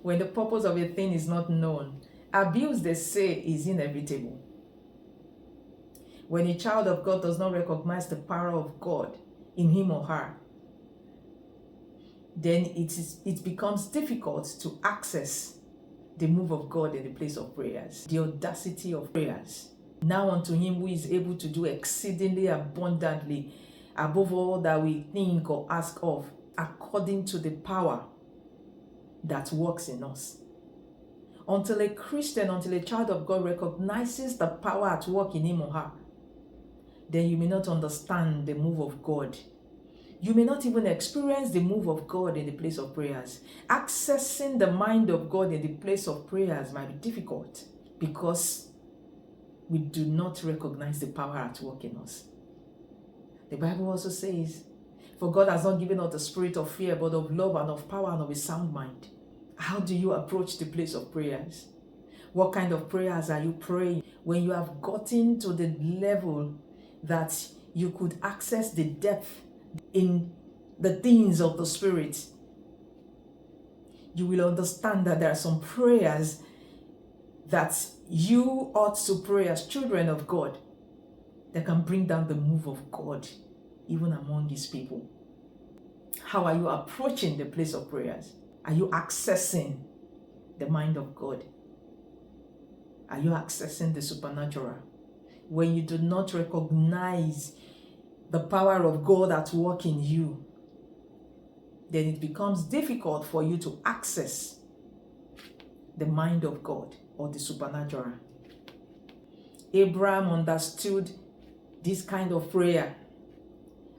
When the purpose of a thing is not known, abuse, they say, is inevitable. When a child of God does not recognize the power of God in him or her, then it becomes difficult to access the move of God in the place of prayers. The audacity of prayers. Now unto him who is able to do exceedingly abundantly above all that we think or ask of, according to the power that works in us. Until a Christian, until a child of God recognizes the power at work in him or her, then you may not understand the move of God. You may not even experience the move of God in the place of prayers. Accessing the mind of God in the place of prayers might be difficult because we do not recognize the power at work in us. The Bible also says, for God has not given us the spirit of fear, but of love and of power and of a sound mind. How do you approach the place of prayers? What kind of prayers are you praying when you have gotten to the level that you could access the depth in the things of the Spirit? You will understand that there are some prayers that you ought to pray as children of God that can bring down the move of God even among His people. How are you approaching the place of prayers? Are you accessing the mind of God? Are you accessing the supernatural? When you do not recognize the power of God at work in you, then it becomes difficult for you to access the mind of God or the supernatural. Abraham understood this kind of prayer,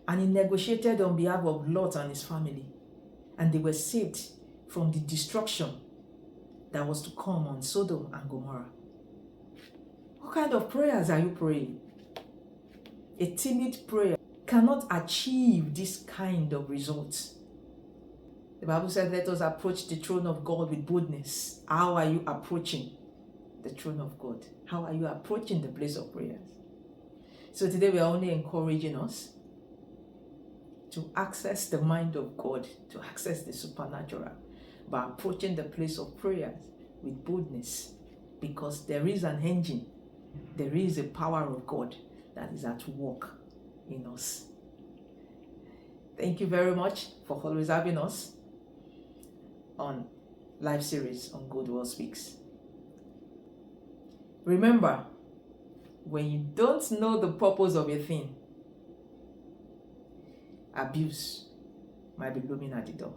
and he negotiated on behalf of Lot and his family, and they were saved from the destruction that was to come on Sodom and Gomorrah. What kind of prayers are you praying? A timid prayer cannot achieve this kind of results. The Bible said, let us approach the throne of God with boldness. How are you approaching the throne of God? How are you approaching the place of prayers? So today we are only encouraging us to access the mind of God, to access the supernatural by approaching the place of prayers with boldness, because there is an engine, there is a power of God that is at work in us. Thank you very much for always having us on live series on Good World Speaks. Remember, when you don't know the purpose of a thing, abuse might be looming at the door.